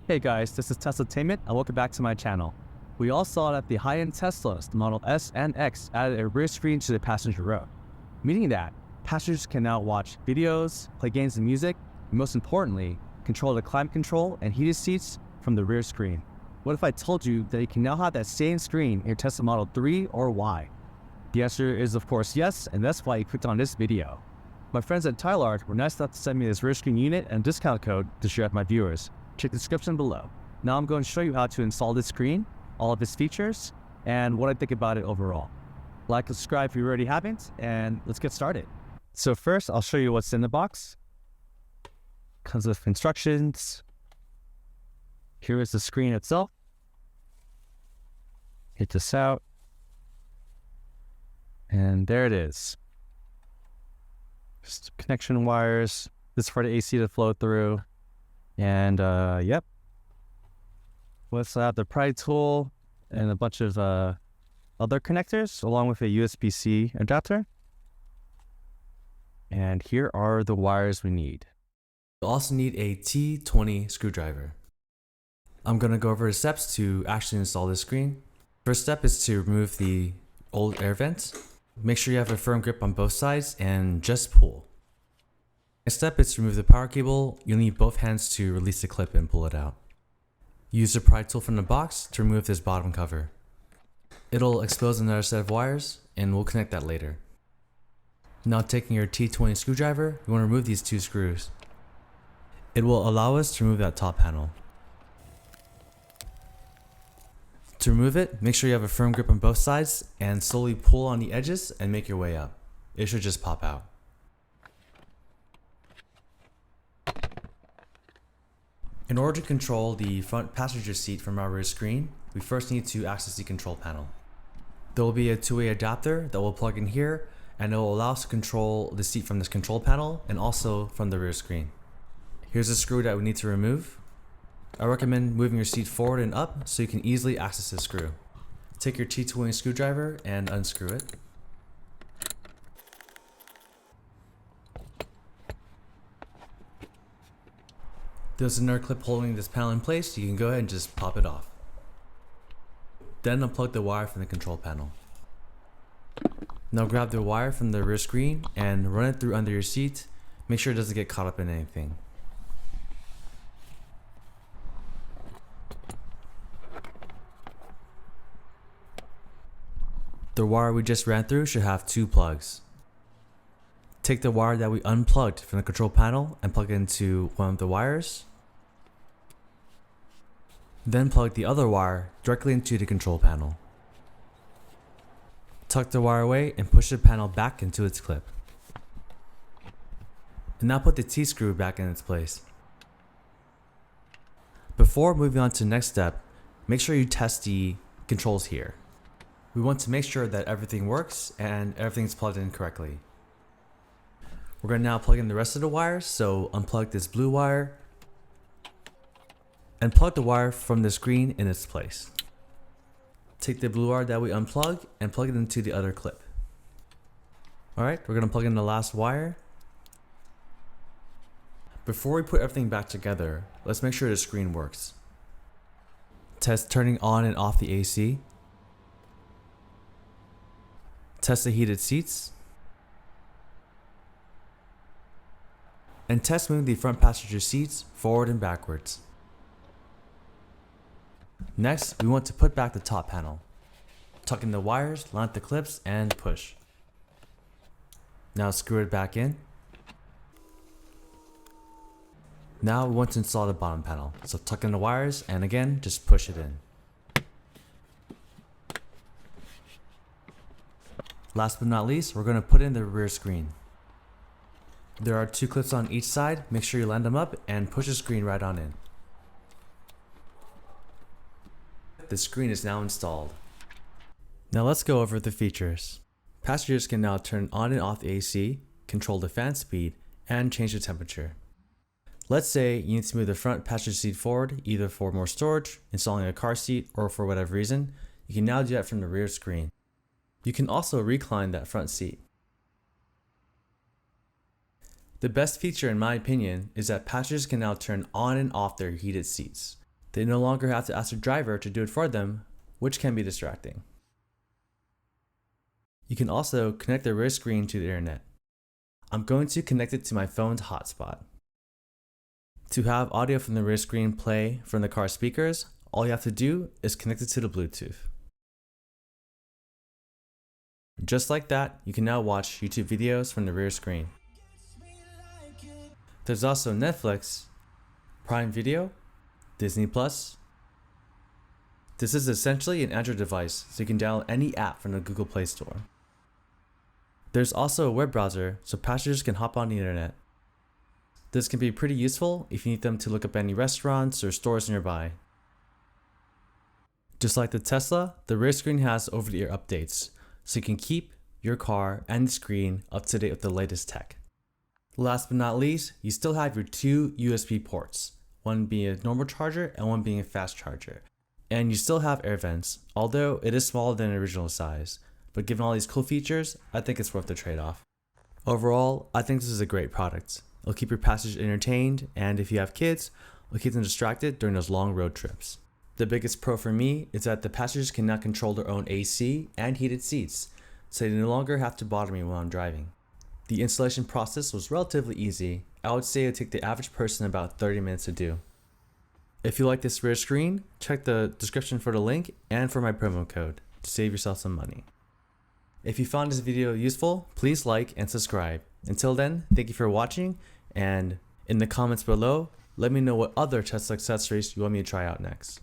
Hey guys, this is Teslatainment and welcome back to my channel. We all saw that the high-end Teslas, the Model S and X, added a rear screen to the passenger row, meaning that passengers can now watch videos, play games and music, and most importantly, control the climate control and heated seats from the rear screen. What if I told you that you can now have that same screen in your Tesla Model 3 or Y? The answer is of course yes, and that's why you clicked on this video. My friends at Tylard were nice enough to send me this rear screen unit and discount code to share with my viewers. Check the description below. Now I'm going to show you how to install this screen, all of its features, and what I think about it overall. Like and subscribe if you already haven't, and let's get started. So first, I'll show you what's in the box. Comes with instructions. Here is the screen itself. Hit this out. And there it is. Just connection wires. This is for the AC to flow through. And yep. Let's have the pry tool and a bunch of other connectors along with a USB-C adapter. And here are the wires we need. You'll also need a T20 screwdriver. I'm going to go over the steps to actually install this screen. First step is to remove the old air vents. Make sure you have a firm grip on both sides and just pull. Next step is to remove the power cable. You'll need both hands to release the clip and pull it out. Use the pry tool from the box to remove this bottom cover. It'll expose another set of wires and we'll connect that later. Now taking your T20 screwdriver, you want to remove these two screws. It will allow us to remove that top panel. To remove it, make sure you have a firm grip on both sides and slowly pull on the edges and make your way up. It should just pop out. In order to control the front passenger seat from our rear screen, we first need to access the control panel. There will be a two-way adapter that will plug in here, and it will allow us to control the seat from this control panel and also from the rear screen. Here's a screw that we need to remove. I recommend moving your seat forward and up so you can easily access the screw. Take your T20 screwdriver and unscrew it. There's another clip holding this panel in place, so you can go ahead and just pop it off. Then unplug the wire from the control panel. Now grab the wire from the rear screen and run it through under your seat. Make sure it doesn't get caught up in anything. The wire we just ran through should have two plugs. Take the wire that we unplugged from the control panel and plug it into one of the wires. Then plug the other wire directly into the control panel. Tuck the wire away and push the panel back into its clip. And now put the T-screw back in its place. Before moving on to the next step, make sure you test the controls here. We want to make sure that everything works and everything's plugged in correctly. We're going to now plug in the rest of the wires, so unplug this blue wire and plug the wire from the screen in its place. Take the blue wire that we unplugged and plug it into the other clip. Alright, we're going to plug in the last wire. Before we put everything back together, let's make sure the screen works. Test turning on and off the AC. Test the heated seats. And test moving the front passenger seats forward and backwards. Next, we want to put back the top panel. Tuck in the wires, line up the clips, and push. Now screw it back in. Now we want to install the bottom panel. So tuck in the wires and again, just push it in. Last but not least, we're going to put in the rear screen. There are two clips on each side. Make sure you line them up and push the screen right on in. The screen is now installed. Now let's go over the features. Passengers can now turn on and off the AC, control the fan speed, and change the temperature. Let's say you need to move the front passenger seat forward, either for more storage, installing a car seat, or for whatever reason. You can now do that from the rear screen. You can also recline that front seat. The best feature in my opinion is that passengers can now turn on and off their heated seats. They no longer have to ask their driver to do it for them, which can be distracting. You can also connect the rear screen to the internet. I'm going to connect it to my phone's hotspot. To have audio from the rear screen play from the car speakers, all you have to do is connect it to the Bluetooth. Just like that, you can now watch YouTube videos from the rear screen. There's also Netflix, Prime Video, Disney Plus. This is essentially an Android device, so you can download any app from the Google Play Store. There's also a web browser, so passengers can hop on the internet. This can be pretty useful if you need them to look up any restaurants or stores nearby. Just like the Tesla, the rear screen has over-the-air updates, so you can keep your car and the screen up to date with the latest tech. Last but not least, you still have your two USB ports, one being a normal charger and one being a fast charger. And you still have air vents, although it is smaller than the original size, but given all these cool features, I think it's worth the trade-off. Overall, I think this is a great product. It'll keep your passengers entertained, and if you have kids, it'll keep them distracted during those long road trips. The biggest pro for me is that the passengers can now control their own AC and heated seats, so they no longer have to bother me while I'm driving. The installation process was relatively easy. I would say it would take the average person about 30 minutes to do. If you like this rear screen, check the description for the link and for my promo code to save yourself some money. If you found this video useful, please like and subscribe. Until then, thank you for watching, and in the comments below, let me know what other Tesla accessories you want me to try out next.